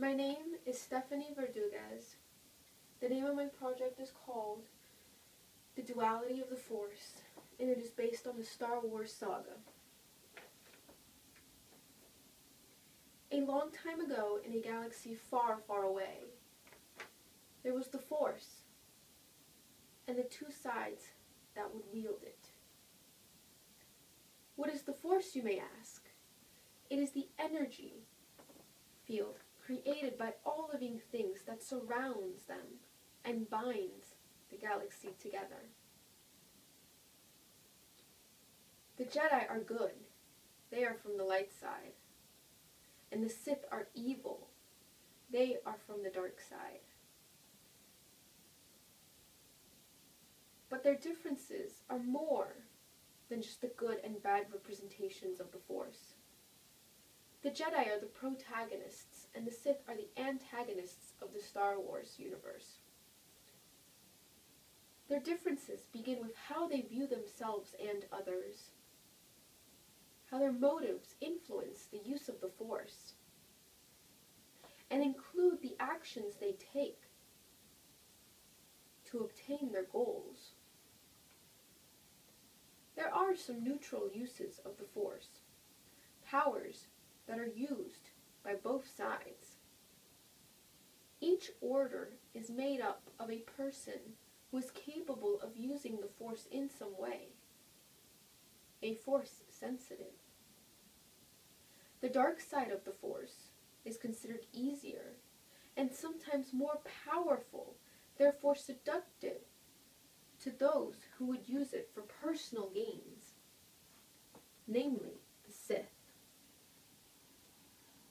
My name is Stephanie Verduguez. The name of my project is called The Duality of the Force, and it is based on the Star Wars saga. A long time ago, in a galaxy far, far away, there was the Force, and the two sides that would wield it. What is the Force, you may ask? It is the energy field created by all living things that surrounds them and binds the galaxy together. The Jedi are good. They are from the light side. And the Sith are evil. They are from the dark side. But their differences are more than just the good and bad representations of the Force. The Jedi are the protagonists, and the Sith are the antagonists of the Star Wars universe. Their differences begin with how they view themselves and others, how their motives influence the use of the Force, and include the actions they take to obtain their goals. There are some neutral uses of the Force, powers that are used by both sides. Each order is made up of a person who is capable of using the Force in some way, a Force sensitive. The dark side of the Force is considered easier and sometimes more powerful, therefore seductive to those who would use it for personal gains, namely the Sith,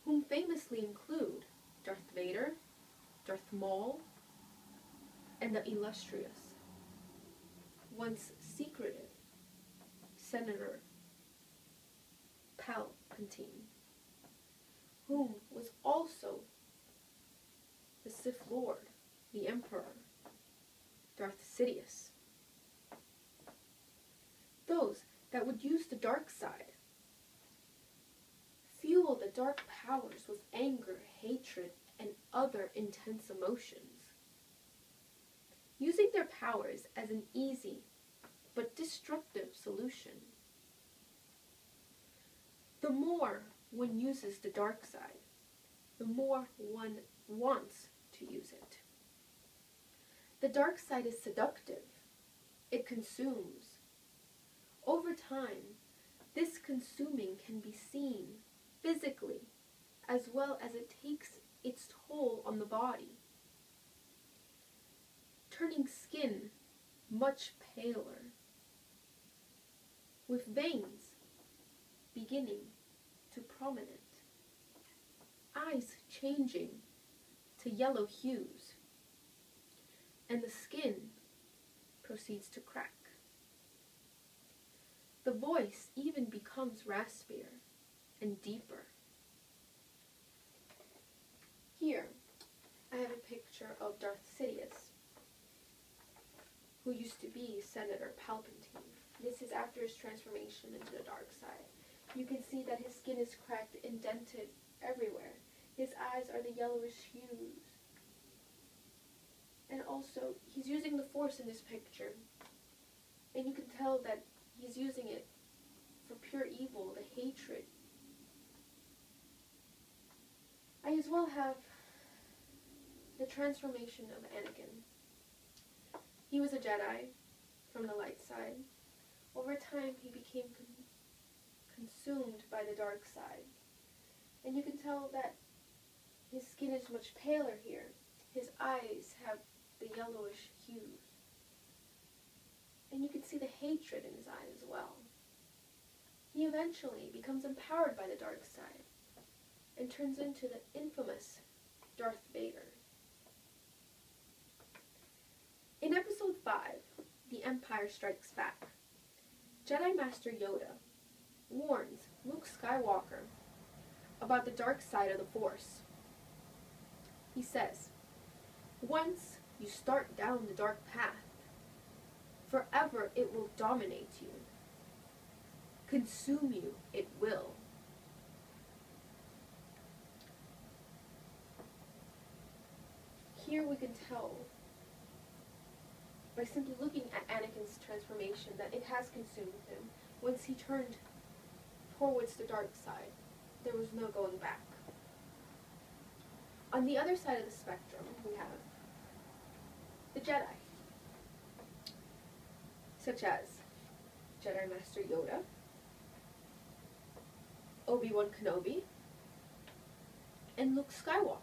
whom famously include Darth Vader, Darth Maul, and the illustrious, once secretive, Senator Palpatine, whom was also the Sith Lord, the Emperor, Darth Sidious. Those that would use the dark side fuel the dark powers with anger, hatred, and other intense emotions, using their powers as an easy but destructive solution. The more one uses the dark side, the more one wants to use it. The dark side is seductive. It consumes. Over time, this consuming can be seen physically, as well as it takes its toll on the body, turning skin much paler, with veins beginning to prominent, eyes changing to yellow hues, and the skin proceeds to crack. The voice even becomes raspier and deeper. Here, I have a picture of Darth Sidious, who used to be Senator Palpatine. This is after his transformation into the dark side. You can see that his skin is cracked, indented everywhere. His eyes are the yellowish hues. And also, he's using the Force in this picture. And you can tell that he's using it for pure evil, the hatred. I as well have the transformation of Anakin. He was a Jedi from the light side. Over time, he became consumed by the dark side. And you can tell that his skin is much paler here. His eyes have the yellowish hues. And you can see the hatred in his eyes as well. He eventually becomes empowered by the dark side and turns into the infamous Darth Vader. In Episode 5, The Empire Strikes Back, Jedi Master Yoda warns Luke Skywalker about the dark side of the Force. He says, "Once you start down the dark path, forever it will dominate you. Consume you it will." here we can tell, by simply looking at Anakin's transformation, that it has consumed him. Once he turned towards the dark side, there was no going back. On the other side of the spectrum, we have the Jedi, such as Jedi Master Yoda, Obi-Wan Kenobi, and Luke Skywalker.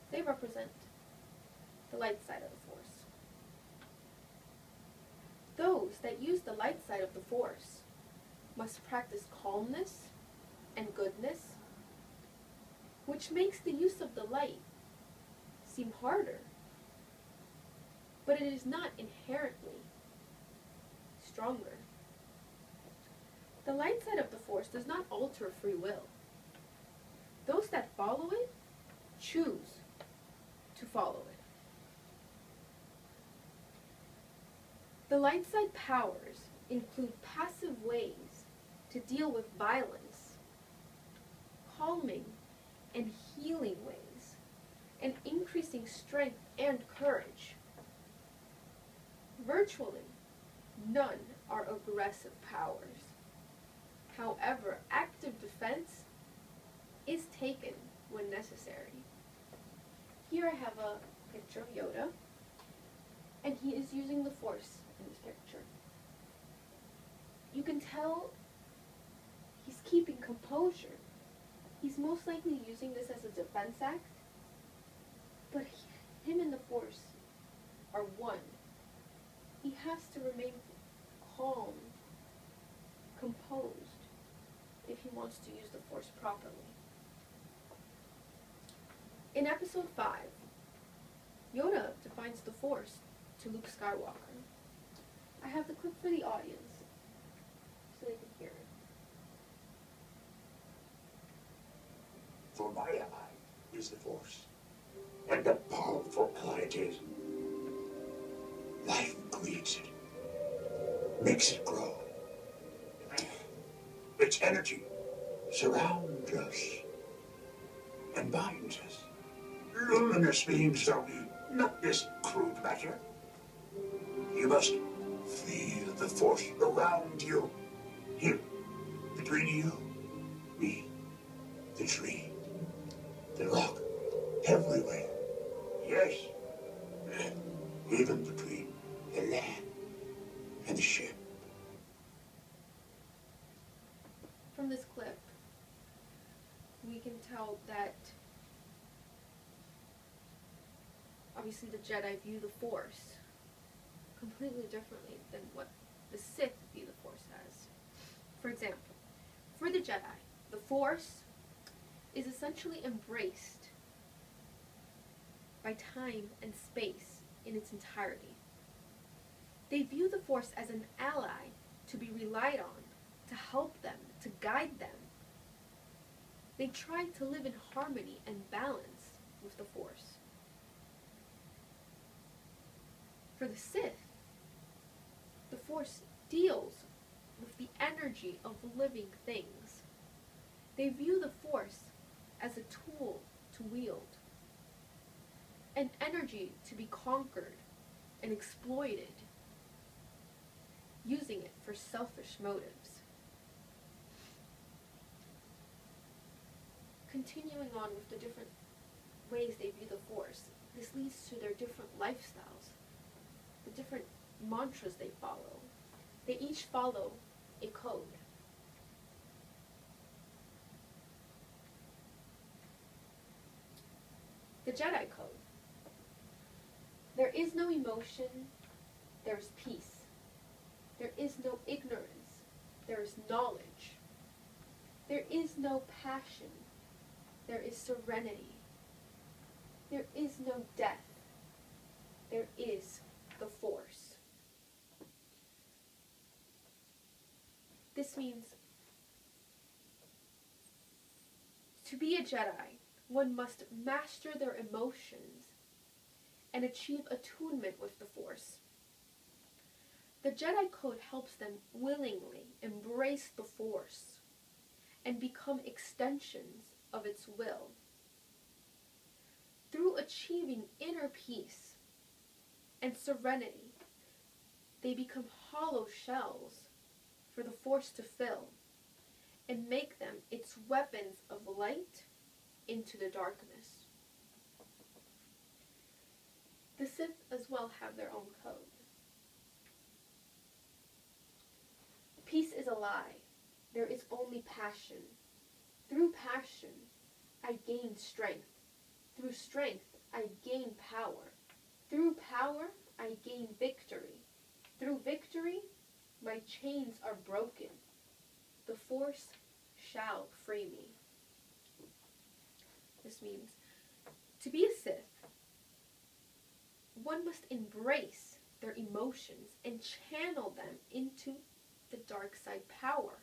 They represent the light side of the Force. Those that use the light side of the Force must practice calmness and goodness, which makes the use of the light seem harder, but it is not inherently stronger. The light side of the Force does not alter free will. Those that follow it choose to follow it. The light side powers include passive ways to deal with violence, calming and healing ways, and increasing strength and courage. Virtually none are aggressive powers. However, active defense is taken when necessary. Here I have a picture of Yoda, and he is using the Force in this picture. You can tell he's keeping composure. He's most likely using this as a defense act, but him and the Force are one. He has to remain calm, composed, if he wants to use the Force properly. In Episode 5, Yoda defines the Force to Luke Skywalker. I have the clip for the audience, so they can hear it. For my ally is the Force, and a powerful ally it is. Life creates it, makes it grow. Its energy surrounds us and binds us. Luminous beings are we, not this crude matter. You must feel the Force around you. Here, between you, me, the tree, the rock, everywhere. Yes, even between the land and the ship. From this clip, we can tell that obviously the Jedi view the Force completely differently than what the Sith view the Force as. For example, for the Jedi, the Force is essentially embraced by time and space in its entirety. They view the Force as an ally to be relied on, to help them, to guide them. They try to live in harmony and balance with the Force. For the Sith, the Force deals with the energy of living things. They view the Force as a tool to wield, an energy to be conquered and exploited, using it for selfish motives. Continuing on with the different ways they view the Force, this leads to their different lifestyles, the different mantras they follow. They each follow a code. The Jedi Code. There is no emotion, there is peace. There is no ignorance, there is knowledge. There is no passion, there is serenity. There is no death, there is the Force. This means to be a Jedi, one must master their emotions and achieve attunement with the Force. The Jedi Code helps them willingly embrace the Force and become extensions of its will. Through achieving inner peace and serenity, they become hollow shells for the Force to fill and make them its weapons of light into the darkness. The Sith as well have their own code. Peace is a lie. There is only passion. Through passion, I gain strength. Through strength, I gain power. Through power, I gain victory. Through victory, my chains are broken. The Force shall free me. This means to be a Sith, one must embrace their emotions and channel them into the dark side power.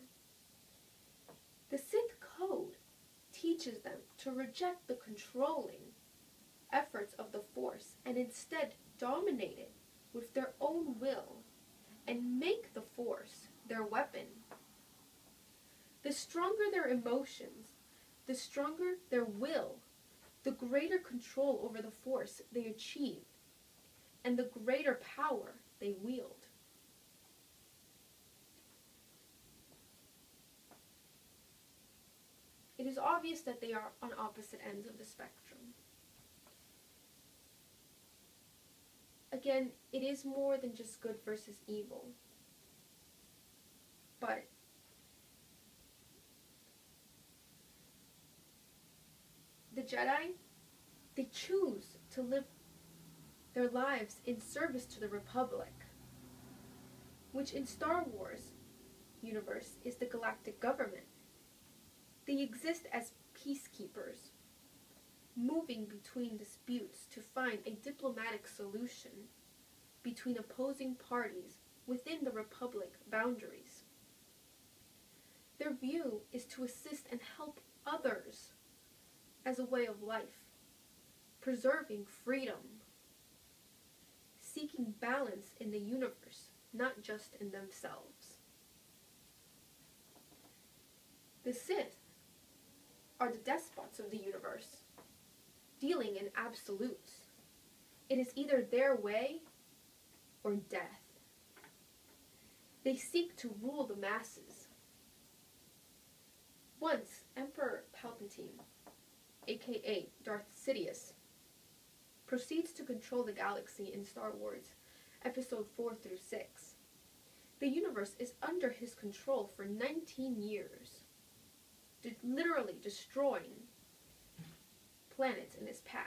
The Sith code teaches them to reject the controlling efforts of the Force and instead dominate it with their own will and make the Force their weapon. The stronger their emotions, the stronger their will, the greater control over the Force they achieve, and the greater power they wield. It is obvious that they are on opposite ends of the spectrum. Again, it is more than just good versus evil. But the Jedi, they choose to live their lives in service to the Republic, which in Star Wars universe is the galactic government. They exist as peacekeepers, moving between disputes to find a diplomatic solution between opposing parties within the Republic boundaries. Their view is to assist and help others as a way of life, preserving freedom, seeking balance in the universe, not just in themselves. The Sith are the despots of the universe, dealing in absolutes. It is either their way or death. They seek to rule the masses. Once, Emperor Palpatine, aka Darth Sidious, proceeds to control the galaxy in Star Wars Episode 4 through 6. The universe is under his control for 19 years, literally destroying planets in his path.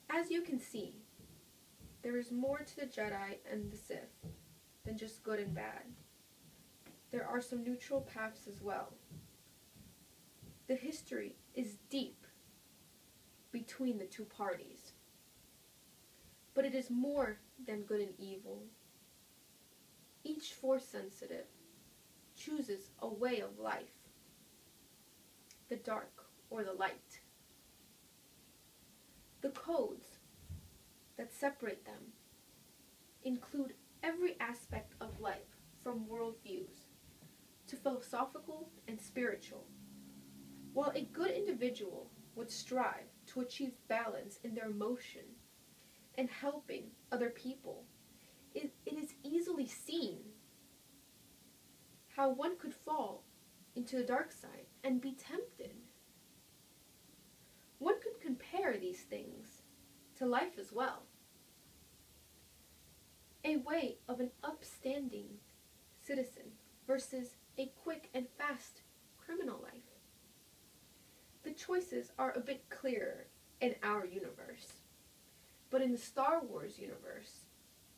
As you can see, there is more to the Jedi and the Sith than just good and bad. There are some neutral paths as well. The history is deep between the two parties, but it is more than good and evil. Each Force sensitive chooses a way of life, the dark or the light. The codes that separate them include every aspect of life, from worldviews to philosophical and spiritual. While a good individual would strive to achieve balance in their emotion and helping other people, it is easily seen how one could fall into the dark side and be tempted. One could compare these things to life as well. A way of an upstanding citizen versus a quick and fast criminal life. The choices are a bit clearer in our universe, but in the Star Wars universe,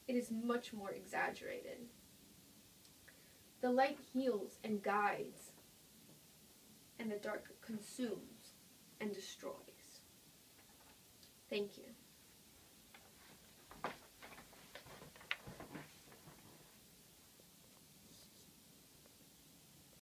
it is much more exaggerated. The light heals and guides, and the dark consumes and destroys. Thank you.